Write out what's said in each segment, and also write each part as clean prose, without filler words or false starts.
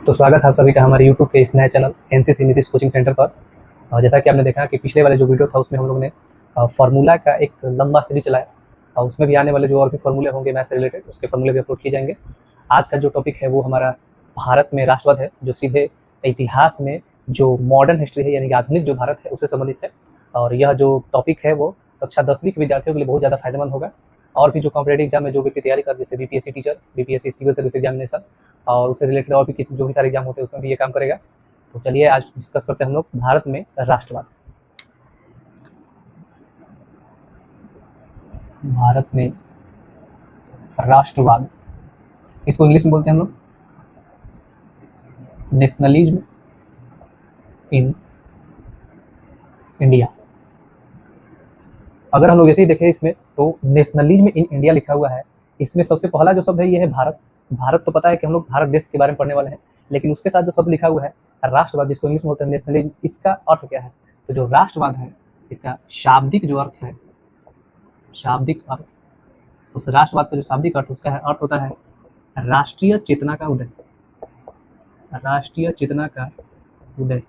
तो स्वागत है आप सभी का हमारे यूट्यूब के इस नए channel NCC Nitish coaching centre पर। जैसा कि आपने देखा कि पिछले वाले जो वीडियो था उसमें हम लोग ने फार्मूला का एक लंबा सीरीज चलाया और उसमें भी आने वाले जो और भी फार्मूले होंगे मैथ से रिलेटेड उसके फार्मूले भी अपलोड किए जाएंगे। आज का जो टॉपिक है वो हमारा भारत में राष्ट्रवाद है, जो सीधे इतिहास में जो मॉडर्न हिस्ट्री है यानी कि आधुनिक जो भारत है उससे संबंधित है। और यह जो टॉपिक है वो कक्षा 10वीं के विद्यार्थियों के लिए बहुत ज़्यादा फायदेमंद होगा। और भी जो कॉम्पिटेटिव एग्जाम में जो व्यक्ति तैयारी कर, जैसे BPSC teacher, BPSC civil service examination और उससे रिलेटेड और भी जो भी सारे एग्जाम होते हैं उसमें भी ये काम करेगा। तो चलिए आज डिस्कस करते हैं हम लोग भारत में राष्ट्रवाद। भारत में राष्ट्रवाद, इसको इंग्लिश में बोलते हैं हम लोग नेशनलिज्म इन इंडिया। अगर हम लोग ऐसे ही देखें इसमें तो नेशनलिज्म इन इंडिया लिखा हुआ है, इसमें सबसे पहला जो शब्द है ये है भारत। भारत तो पता है कि हम लोग भारत देश के बारे में पढ़ने वाले हैं, लेकिन उसके साथ जो शब्द लिखा हुआ है राष्ट्रवाद, जिसको इंग्लिश में बोलते हैं नेशनलिज्म, इसका अर्थ क्या है? तो जो राष्ट्रवाद है इसका शाब्दिक जो अर्थ है, शाब्दिक अर्थ, उस राष्ट्रवाद का जो शाब्दिक अर्थ उसका अर्थ होता है राष्ट्रीय चेतना का उदय। राष्ट्रीय चेतना का उदय।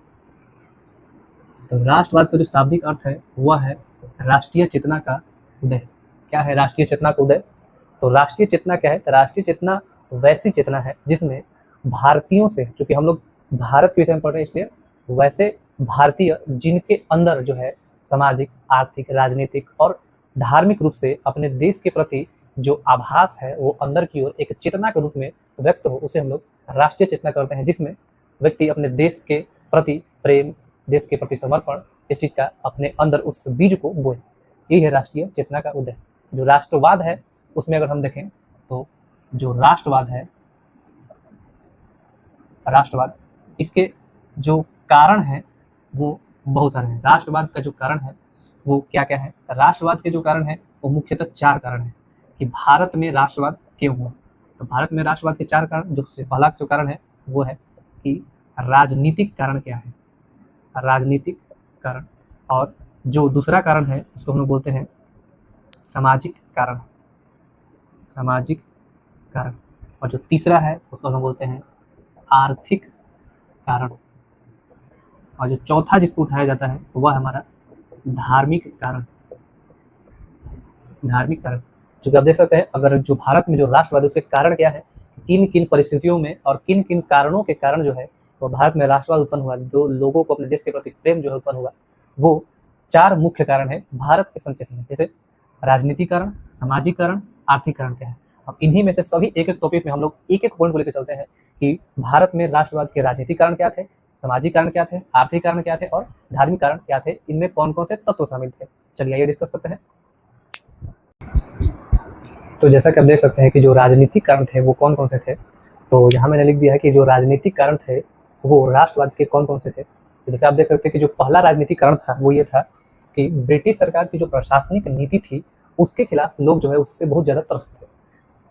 तो राष्ट्रवाद का जो शाब्दिक अर्थ है वह है राष्ट्रीय चेतना का उदय। क्या है राष्ट्रीय चेतना का उदय? तो राष्ट्रीय चेतना क्या है? तो राष्ट्रीय चेतना वैसी चेतना है जिसमें भारतीयों से, क्योंकि हम लोग भारत के विषय में पढ़ रहे हैं इसलिए वैसे भारतीय जिनके अंदर जो है सामाजिक, आर्थिक, राजनीतिक और धार्मिक रूप से अपने देश के प्रति जो आभास है वो अंदर की ओर एक चेतना के रूप में व्यक्त हो, उसे हम लोग राष्ट्रीय चेतना करते हैं, जिसमें व्यक्ति अपने देश के प्रति प्रेम, देश के प्रति समर्पण, इस चीज़ का अपने अंदर उस बीज को बोए। यही है राष्ट्रीय चेतना का उदय। जो राष्ट्रवाद है उसमें अगर हम देखें तो जो राष्ट्रवाद है, राष्ट्रवाद, इसके जो कारण है वो बहुत सारे हैं। राष्ट्रवाद का जो कारण है वो क्या क्या है? राष्ट्रवाद के जो कारण है वो मुख्यतः 4 कारण है कि भारत में राष्ट्रवाद क्यों हुआ। तो भारत में राष्ट्रवाद के 4 कारण, जो सबसे पहला जो कारण है वो है कि राजनीतिक कारण क्या है, राजनीतिक कारण। और जो दूसरा कारण है उसको हम लोग बोलते हैं सामाजिक कारण, सामाजिक कारण। और जो तीसरा है उसको हम बोलते हैं आर्थिक कारण। और जो चौथा जिसको उठाया जाता है वह हमारा धार्मिक कारण, धार्मिक कारण। जो आप देख सकते हैं अगर जो भारत में जो राष्ट्रवाद उसके कारण क्या है, किन किन परिस्थितियों में और किन किन कारणों के कारण जो है वो भारत में राष्ट्रवाद उत्पन्न हुआ, जो लोगों को अपने देश के प्रति प्रेम जो है उत्पन्न हुआ, वो 4 मुख्य कारण है भारत के संक्षेप में। जैसे राजनीतिक कारण, सामाजिक कारण, आर्थिक कारण क्या है। अब इन्हीं में से सभी एक एक टॉपिक में हम लोग एक एक पॉइंट को लेकर चलते हैं कि भारत में राष्ट्रवाद के राजनीतिक कारण क्या थे, सामाजिक कारण क्या थे, आर्थिक कारण क्या थे और धार्मिक कारण क्या थे, इनमें कौन कौन से तत्व शामिल थे। चलिए आइए डिस्कस करते हैं। तो जैसा कि आप देख सकते हैं कि जो राजनीतिक कारण थे वो कौन कौन से थे, तो यहाँ मैंने लिख दिया है कि जो राजनीतिक कारण थे वो राष्ट्रवाद के कौन कौन से थे। तो जैसे आप देख सकते हैं कि जो पहला राजनीतिक कारण था वो ये था कि ब्रिटिश सरकार की जो प्रशासनिक नीति थी उसके खिलाफ लोग जो है उससे बहुत ज़्यादा त्रस्त थे।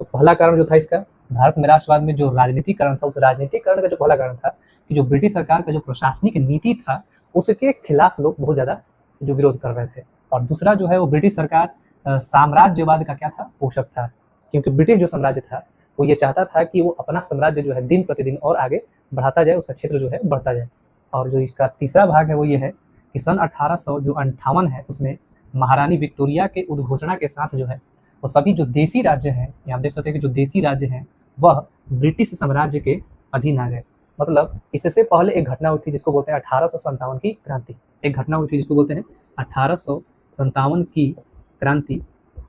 तो पहला कारण जो था इसका भारत में राष्ट्रवाद में जो राजनीतिक कारण था, उस राजनीतिक कारण का जो पहला कारण था कि जो ब्रिटिश सरकार का जो प्रशासनिक नीति था उसके खिलाफ लोग बहुत ज़्यादा जो विरोध कर रहे थे। और दूसरा जो है वो ब्रिटिश सरकार साम्राज्यवाद का क्या था, पोषक था, क्योंकि ब्रिटिश जो साम्राज्य था वो ये चाहता था कि वो अपना साम्राज्य जो है दिन प्रतिदिन और आगे बढ़ाता जाए, उसका क्षेत्र जो है बढ़ता जाए। और जो इसका तीसरा भाग है वो ये है कि सन 1858 है उसमें महारानी विक्टोरिया के उद्घोषणा के साथ जो है वो सभी जो देसी राज्य हैं, यहाँ देख सकते हैं कि जो देसी राज्य हैं वह ब्रिटिश साम्राज्य के अधीन आ गए। मतलब इससे पहले एक घटना हुई थी जिसको बोलते हैं 1857 की क्रांति। एक घटना हुई थी जिसको बोलते हैं 1857 की क्रांति।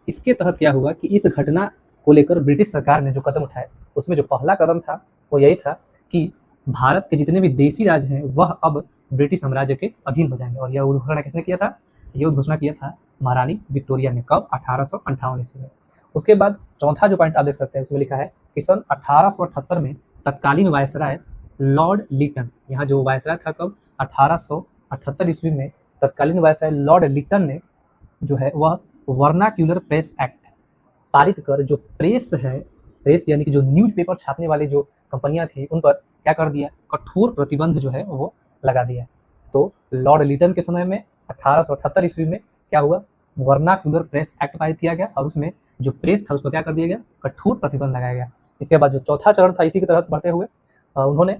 इसके तहत क्या हुआ कि इस घटना को लेकर ब्रिटिश सरकार ने जो कदम उठाए उसमें जो पहला कदम था वो यही था कि भारत के जितने भी देसी राज्य हैं वह अब ब्रिटिश साम्राज्य के अधीन हो जाएंगे। और यह उद्घोषणा किसने किया था? यह उद्घोषणा किया था महारानी विक्टोरिया ने। कब? 1858 ईस्वी में। उसके बाद चौथा जो पॉइंट आप देख सकते हैं उसमें लिखा है कि सन 1878 में तत्कालीन वायसराय लॉर्ड लिटन, यहाँ जो वायसराय था कब? 1878 ईस्वी में तत्कालीन वायसराय लॉर्ड लिटन ने जो है वह वर्नाक्यूलर प्रेस एक्ट पारित कर जो प्रेस है, प्रेस यानी कि जो न्यूज़पेपर छापने वाली जो कंपनियां थी उन पर क्या कर दिया? कठोर प्रतिबंध जो है वो लगा दिया। तो लॉर्ड लिटन के समय में 1878 ईस्वी में क्या हुआ? वर्नाक्यूलर प्रेस एक्ट पारित किया गया और उसमें जो प्रेस था उस पर क्या कर दिया गया? कठोर प्रतिबंध लगाया गया। इसके बाद जो चौथा चरण था इसी की तरह बढ़ते हुए उन्होंने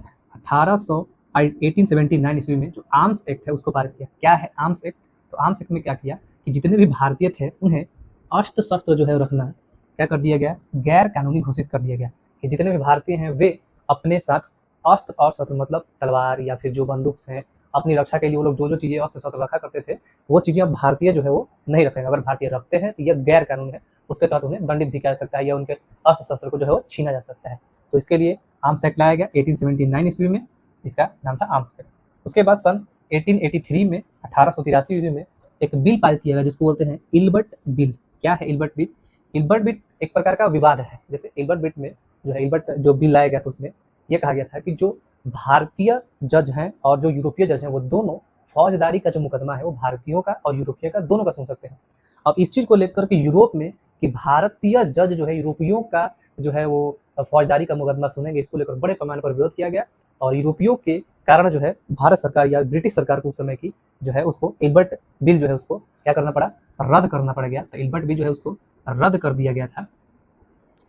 1879 ईस्वी में जो आर्म्स एक्ट है उसको पारित किया। क्या है आर्म्स एक्ट? तो आर्म्स एक्ट में क्या किया कि जितने भी भारतीय थे उन्हें अस्त्र शस्त्र जो है रखना क्या कर दिया गया, गैर कानूनी घोषित कर दिया गया कि जितने भी भारतीय हैं वे अपने साथ अस्त्र और शस्त्र मतलब तलवार या फिर जो बंदूक हैं अपनी रक्षा के लिए वो लोग जो जो चीज़ें अस्त्र शस्त्र रखा करते थे वो चीज़ें अब भारतीय जो है वो नहीं रखेंगे। अगर भारतीय रखते हैं तो यह गैर कानूनी है, उसके तहत उन्हें दंडित भी किया जा सकता है या उनके अस्त्र शस्त्र को जो है वो छीना जा सकता है। तो इसके लिए आर्म्स एक्ट लाया गया 1879 ईस्वी में, इसका नाम था आर्म्स एक्ट। उसके बाद सन 1883 में 1883 ईस्वी में एक बिल पारित किया गया जिसको बोलते हैं इल्बर्ट बिल। क्या है इल्बर्ट बिल? इल्बर्ट बिल एक प्रकार का विवाद है। जैसे इल्बर्ट बिल में जो है इल्बर्ट जो बिल लाया गया था उसमें यह कहा गया था कि जो भारतीय जज हैं और जो यूरोपीय जज हैं वो दोनों फौजदारी का जो मुकदमा है वो भारतीयों का और यूरोपीय का दोनों का सुन सकते हैं। अब इस चीज़ को लेकर के यूरोप में कि भारतीय जज जो है यूरोपियों का जो है वो फौजदारी का मुकदमा सुनेंगे, इसको लेकर बड़े पैमाने पर विरोध किया गया और यूरोपियों के कारण जो है भारत सरकार या ब्रिटिश सरकार को उस समय की जो है उसको इल्बर्ट बिल जो है उसको क्या करना पड़ा, रद्द करना पड़ गया। तो इल्बर्ट बिल जो है उसको रद्द कर दिया गया था,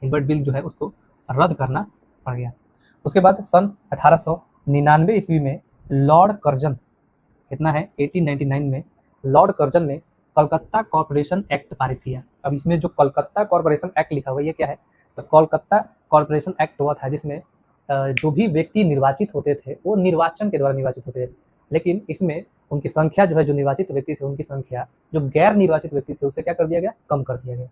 इल्बर्ट बिल जो है उसको रद्द करना पड़ गया। उसके बाद सन 1899 ईस्वी में लॉर्ड कर्जन, कितना है 1899 में लॉर्ड कर्जन ने कलकत्ता कॉर्पोरेशन एक्ट पारित किया। अब इसमें जो कलकत्ता कॉर्पोरेशन एक्ट लिखा हुआ है ये क्या है? तो कलकत्ता कॉर्पोरेशन एक्ट हुआ था जिसमें जो भी व्यक्ति निर्वाचित होते थे वो निर्वाचन के द्वारा निर्वाचित होते थे, लेकिन इसमें उनकी संख्या जो है जो निर्वाचित व्यक्ति थे उनकी संख्या जो गैर निर्वाचित व्यक्ति थे उसे क्या कर दिया गया, कम कर दिया गया।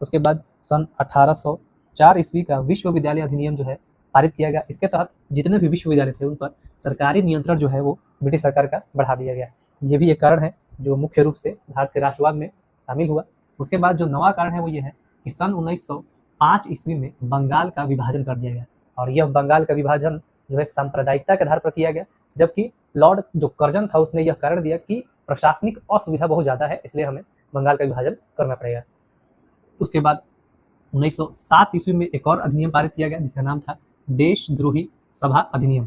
उसके बाद सन 1804 ईस्वी का विश्वविद्यालय अधिनियम जो है पारित किया गया। इसके तहत जितने भी विश्वविद्यालय थे उन पर सरकारी नियंत्रण जो है वो ब्रिटिश सरकार का बढ़ा दिया गया। ये भी एक कारण है जो मुख्य रूप से भारत के राष्ट्रवाद में शामिल हुआ। उसके बाद जो नवा कारण है वो ये है कि सन 1905 ईस्वी में बंगाल का विभाजन कर दिया गया और यह बंगाल का विभाजन जो है सांप्रदायिकता के आधार पर किया गया, जबकि लॉर्ड जो कर्जन था उसने यह कारण दिया कि प्रशासनिक असुविधा बहुत ज़्यादा है इसलिए हमें बंगाल का विभाजन करना पड़ेगा। उसके बाद 1907 ईस्वी में एक और अधिनियम पारित किया गया जिसका नाम था देशद्रोही सभा अधिनियम।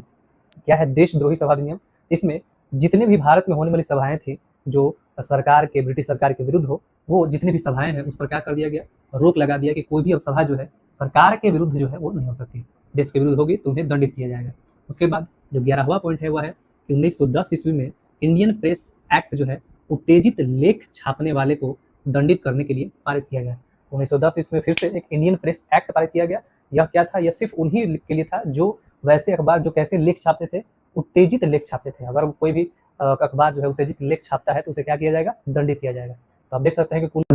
क्या है देशद्रोही सभा अधिनियम? इसमें जितने भी भारत में होने वाली सभाएं थी जो सरकार के ब्रिटिश सरकार के विरुद्ध हो, वो जितनी भी सभाएं हैं उस पर क्या कर दिया गया, रोक लगा दिया कि कोई भी अब सभा जो है सरकार के विरुद्ध जो है वो नहीं हो सकती, देश के विरुद्ध होगी तो उन्हें दंडित किया जाएगा। उसके बाद जो 11वां पॉइंट है वह है कि 1910 ईस्वी में इंडियन प्रेस एक्ट जो है उत्तेजित लेख छापने वाले को दंडित करने के लिए पारित किया गया। 1910 ईस्वी में फिर से एक इंडियन प्रेस एक्ट पारित किया गया। यह क्या था? यह सिर्फ उन्हीं के लिए था जो वैसे अखबार जो कैसे लेख छापते थे, उत्तेजित लेख छापते थे। अगर कोई भी अखबार जो है उत्तेजित लेख छापता है तो उसे क्या किया जाएगा, दंडित किया जाएगा। तो आप देख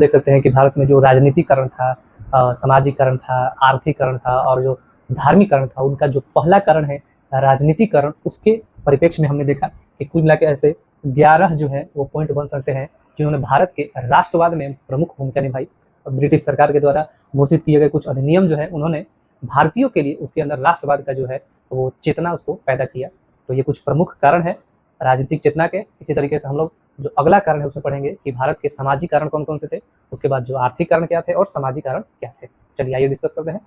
सकते हैं कि भारत में जो राजनीतिकरण था, सामाजिकरण था, आर्थिकरण था और जो धार्मिकरण था, उनका जो पहला कारण है राजनीतिकरण, उसके परिप्रेक्ष्य में हमने देखा कि कुल मिला के ऐसे 11 जो है वो पॉइंट बन सकते हैं जिन्होंने भारत के राष्ट्रवाद में प्रमुख भूमिका निभाई। ब्रिटिश सरकार के द्वारा घोषित किए गए कुछ अधिनियम जो है उन्होंने भारतीयों के लिए उसके अंदर राष्ट्रवाद का जो है वो चेतना उसको पैदा किया। तो ये कुछ प्रमुख कारण है राजनीतिक चेतना के। इसी तरीके से हम लोग जो अगला कारण है उसमें पढ़ेंगे कि भारत के सामाजिक कारण कौन कौन से थे, उसके बाद जो आर्थिक कारण क्या थे और सामाजिक कारण क्या थे। चलिए आइए डिस्कस करते हैं।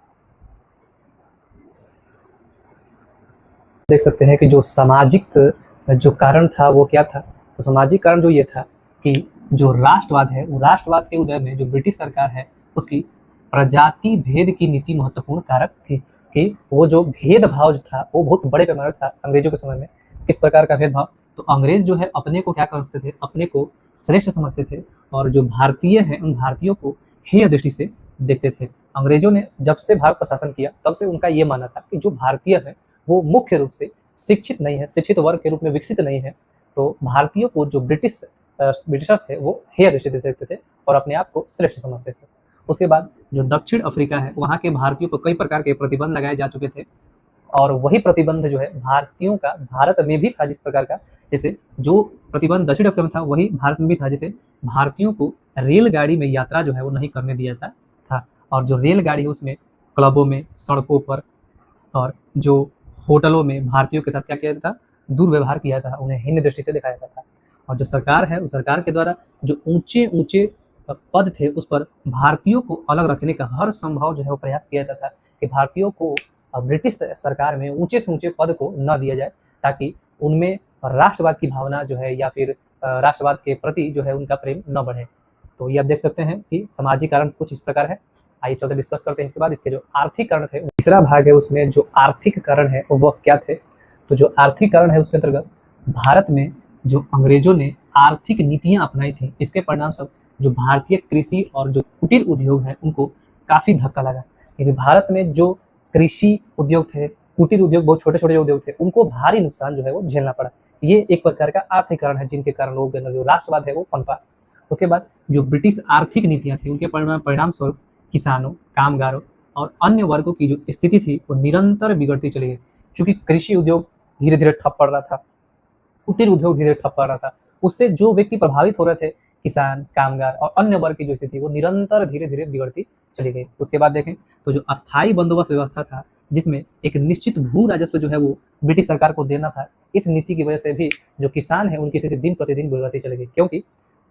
देख सकते हैं कि जो सामाजिक जो कारण था वो क्या था। तो सामाजिक कारण जो ये था कि जो राष्ट्रवाद है वो राष्ट्रवाद के उदय में जो ब्रिटिश सरकार है उसकी प्रजाति भेद की नीति महत्वपूर्ण कारक थी कि वो जो भेदभाव जो था वो बहुत बड़े पैमाने पर था अंग्रेजों के समय में। किस प्रकार का भेदभाव? तो अंग्रेज जो है अपने को क्या समझते थे, अपने को श्रेष्ठ समझते थे और जो भारतीय हैं उन भारतीयों को हेय दृष्टि से देखते थे। अंग्रेजों ने जब से भारत पर शासन किया तब से उनका ये मानना था कि जो भारतीय है वो मुख्य रूप से शिक्षित नहीं है, शिक्षित वर्ग के रूप में विकसित नहीं है। तो भारतीयों को जो ब्रिटिशर्स थे वो हेय दृष्टि से देखते थे और अपने आप को श्रेष्ठ समझते थे। उसके बाद जो दक्षिण अफ्रीका है वहाँ के भारतीयों पर कई प्रकार के प्रतिबंध लगाए जा चुके थे और वही प्रतिबंध जो है भारतीयों का भारत में भी था। जिस प्रकार का जैसे जो प्रतिबंध दक्षिण अफ्रीका में था वही भारत में भी था। जैसे भारतीयों को रेलगाड़ी में यात्रा जो है वो नहीं करने दिया था और जो रेलगाड़ी है उसमें क्लबों में, सड़कों पर और जो होटलों में भारतीयों के साथ क्या किया जाता था, दुर्व्यवहार किया था, उन्हें हीन दृष्टि से दिखाया जाता था। और जो सरकार है उस सरकार के द्वारा जो ऊंचे ऊंचे पद थे उस पर भारतीयों को अलग रखने का हर संभव जो है वो प्रयास किया जाता था कि भारतीयों को ब्रिटिश सरकार में ऊंचे से ऊंचे पद को न दिया जाए ताकि उनमें राष्ट्रवाद की भावना जो है या फिर राष्ट्रवाद के प्रति जो है उनका प्रेम न बढ़े। तो ये आप देख सकते हैं कि सामाजिक कारण कुछ इस प्रकार है। आइए चलते डिस्कस करते हैं। इसके बाद इसके जो आर्थिक कारण थे, तीसरा भाग है उसमें जो आर्थिक कारण है वह क्या थे। तो जो आर्थिक कारण है उसके अंतर्गत भारत में जो अंग्रेजों ने आर्थिक नीतियां अपनाई थी, इसके परिणाम स्वरूप जो भारतीय कृषि और जो कुटीर उद्योग है उनको काफी धक्का लगा। क्योंकि भारत में जो कृषि उद्योग थे, कुटीर उद्योग, बहुत छोटे छोटे जो उद्योग थे, उनको भारी नुकसान जो है वो झेलना पड़ा। ये एक प्रकार का आर्थिक कारण है जिनके कारण लोगों के अंदर जो राष्ट्रवाद है वो पनपा। उसके बाद जो ब्रिटिश आर्थिक नीतियां थी उनके परिणाम स्वरूप किसानों, कामगारों और अन्य वर्गों की जो स्थिति थी वो निरंतर बिगड़ती चली गई। चूंकि कृषि उद्योग धीरे धीरे ठप पड़ रहा था, कुटीर उद्योग धीरे ठप पड़ रहा था, उससे जो व्यक्ति प्रभावित हो रहे थे, किसान, कामगार और अन्य वर्ग की जो स्थिति वो निरंतर धीरे धीरे बिगड़ती चली गई। उसके बाद देखें तो जो अस्थायी बंदोबस्त व्यवस्था था, जिसमें एक निश्चित भू राजस्व जो है वो ब्रिटिश सरकार को देना था, इस नीति की वजह से भी जो किसान है उनकी स्थिति दिन प्रतिदिन बिगड़ती चली गई। क्योंकि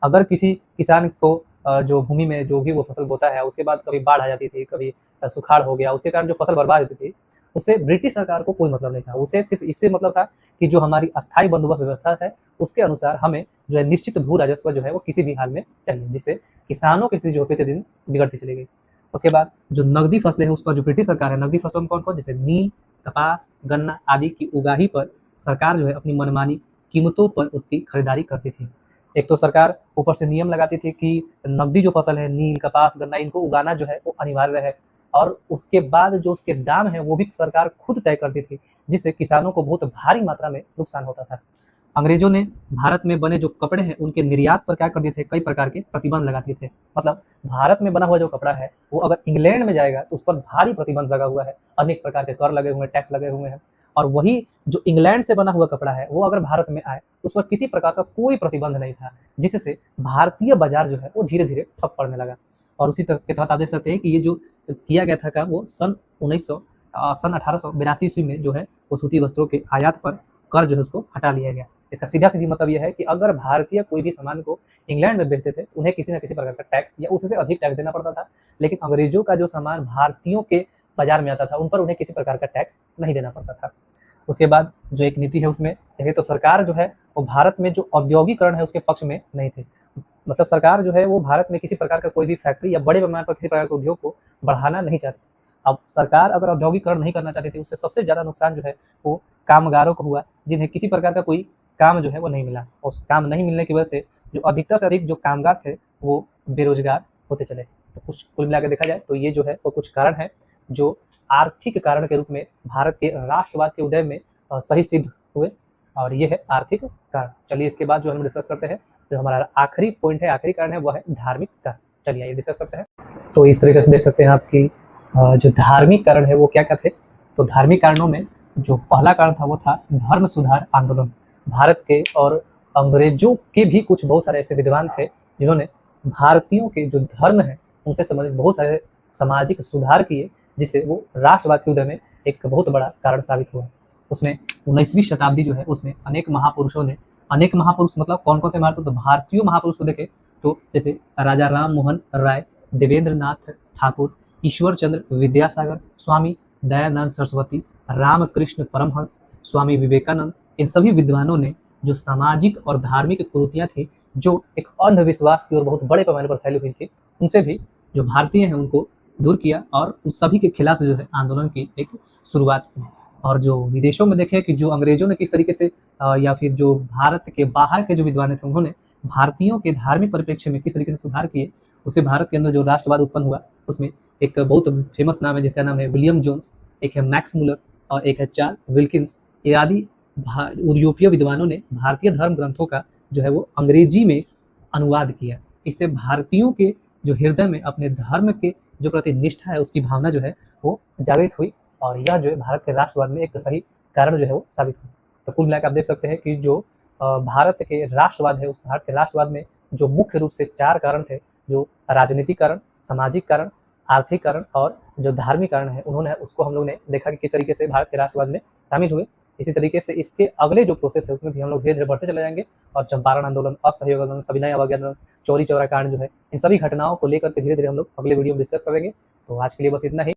अगर किसी किसान को जो भूमि में जो भी वो फसल बोता है, उसके बाद कभी बाढ़ आ जाती थी, कभी सुखाड़ हो गया, उसके कारण जो फसल बर्बाद होती थी, उससे ब्रिटिश सरकार को कोई मतलब नहीं था। उसे सिर्फ इससे मतलब था कि जो हमारी अस्थायी बंदोबस्त व्यवस्था है उसके अनुसार हमें जो है निश्चित भू राजस्व जो है वो किसी भी हाल में चाहिए, जिससे किसानों की स्थिति जो प्रतिदिन बिगड़ती चली गई। उसके बाद जो नकदी फसलें हैं उस पर जो ब्रिटिश सरकार है, नकदी फसलों में कौन कौन, जैसे नील, कपास, गन्ना आदि की उगाही पर सरकार जो है अपनी मनमानी कीमतों पर उसकी खरीदारी करती थी। एक तो सरकार ऊपर से नियम लगाती थी कि नकदी जो फसल है, नील, कपास, गन्ना, इनको उगाना जो है वो अनिवार्य है, और उसके बाद जो उसके दाम है वो भी सरकार खुद तय करती थी, जिससे किसानों को बहुत भारी मात्रा में नुकसान होता था। अंग्रेजों ने भारत में बने जो कपड़े हैं उनके निर्यात पर क्या कर दिए थे, कई प्रकार के प्रतिबंध लगा दिए थे। मतलब भारत में बना हुआ जो कपड़ा है वो अगर इंग्लैंड में जाएगा तो उस पर भारी प्रतिबंध लगा हुआ है, अनेक प्रकार के कर लगे हुए हैं, टैक्स लगे हुए हैं। और वही जो इंग्लैंड से बना हुआ कपड़ा है वो अगर भारत में आए उस पर किसी प्रकार का कोई प्रतिबंध नहीं था, जिससे भारतीय बाजार जो है वो धीरे धीरे ठप पड़ने लगा। और उसी तरह के तहत आप देख सकते हैं कि ये जो किया गया था काम वो सन 1882 ईस्वी में जो है वो सूती वस्त्रों के आयात पर कर जो है उसको हटा लिया गया। इसका सीधा सीधी मतलब यह है कि अगर भारतीय कोई भी सामान को इंग्लैंड में बेचते थे तो उन्हें किसी न किसी प्रकार का टैक्स या उससे अधिक टैक्स देना पड़ता था, लेकिन अंग्रेजों का जो सामान भारतीयों के बाजार में आता था उन पर उन्हें किसी प्रकार का टैक्स नहीं देना पड़ता था। उसके बाद जो एक नीति है उसमें देखें तो सरकार जो है वो भारत में जो औद्योगिकरण है उसके पक्ष में नहीं थे। मतलब सरकार जो है वो भारत में किसी प्रकार का कोई भी फैक्ट्री या बड़े पैमाने पर किसी प्रकार के उद्योग को बढ़ाना नहीं चाहती। अब सरकार अगर औद्योगिकरण नहीं करना चाहती थी, उससे सबसे ज़्यादा नुकसान जो है वो कामगारों को हुआ, जिन्हें किसी प्रकार का कोई काम जो है वो नहीं मिला। उस काम नहीं मिलने की वजह से जो अधिकतर से अधिक जो कामगार थे वो बेरोजगार होते चले। तो कुछ कुल मिलाकर देखा जाए तो ये जो है वो कुछ कारण है जो आर्थिक कारण के रूप में भारत के राष्ट्रवाद के उदय में सही सिद्ध हुए, और ये है आर्थिक कारण। चलिए इसके बाद जो हम डिस्कस करते हैं, जो हमारा आखिरी पॉइंट है, आखिरी कारण है वो है धार्मिक कारण। चलिए ये डिस्कस करते हैं। तो इस तरीके से देख सकते हैं आपकी जो धार्मिक कारण है वो क्या क्या थे। तो धार्मिक कारणों में जो पहला कारण था वो था धर्म सुधार आंदोलन। भारत के और अंग्रेजों के भी कुछ बहुत सारे ऐसे विद्वान थे जिन्होंने भारतीयों के जो धर्म है उनसे संबंधित बहुत सारे सामाजिक सुधार किए, जिससे वो राष्ट्रवाद के उदय में एक बहुत बड़ा कारण साबित हुआ। उसमें 19वीं शताब्दी जो है उसमें अनेक महापुरुषों ने, अनेक महापुरुष मतलब कौन कौन से महापुरुष, तो भारतीय महापुरुष को देखें तो जैसे राजा राम मोहन राय, देवेंद्र नाथ ठाकुर, ईश्वर चंद्र विद्यासागर, स्वामी दयानंद सरस्वती, रामकृष्ण परमहंस, स्वामी विवेकानंद, इन सभी विद्वानों ने जो सामाजिक और धार्मिक कुरीतियां थी जो एक अंधविश्वास की ओर बहुत बड़े पैमाने पर फैली हुई थी, उनसे भी जो भारतीय हैं उनको दूर किया और उस सभी के खिलाफ जो है आंदोलन की एक शुरुआत की। और जो विदेशों में देखें कि जो अंग्रेजों ने किस तरीके से या फिर जो भारत के बाहर के जो विद्वान थे उन्होंने भारतीयों के धार्मिक परिप्रेक्ष्य में किस तरीके से सुधार किए, उससे भारत के अंदर जो राष्ट्रवाद उत्पन्न हुआ उसमें एक बहुत फेमस नाम है जिसका नाम है विलियम जोन्स, एक है मैक्स मुलर और एक है चार्ल्स विल्किंस। ये आदि यूरोपीय विद्वानों ने भारतीय धर्म ग्रंथों का जो है वो अंग्रेजी में अनुवाद किया। इससे भारतीयों के जो हृदय में अपने धर्म के जो प्रति निष्ठा है उसकी भावना जो है वो जागृत हुई, और यह जो है भारत के राष्ट्रवाद में एक सही कारण जो है वो साबित हुआ। तो कुल मिलाकर आप देख सकते हैं कि जो भारत के राष्ट्रवाद है उस भारत के राष्ट्रवाद में जो मुख्य रूप से 4 कारण थे, जो राजनीतिक कारण, सामाजिक कारण, आर्थिक कारण और जो धार्मिक कारण है, उन्होंने उसको हम लोग ने देखा कि किस तरीके से भारत के राष्ट्रवाद में शामिल हुए। इसी तरीके से इसके अगले जो प्रोसेस है उसमें भी हम लोग धीरे धीरे बढ़ते चले जाएंगे, और चंपारण आंदोलन, असहयोग आंदोलन, सविनय अवज्ञा आंदोलन, चौरी चौरा कांड जो है, इन सभी घटनाओं को लेकर के धीरे धीरे हम लोग अगले वीडियो में डिस्कस करेंगे। तो आज के लिए बस इतना ही।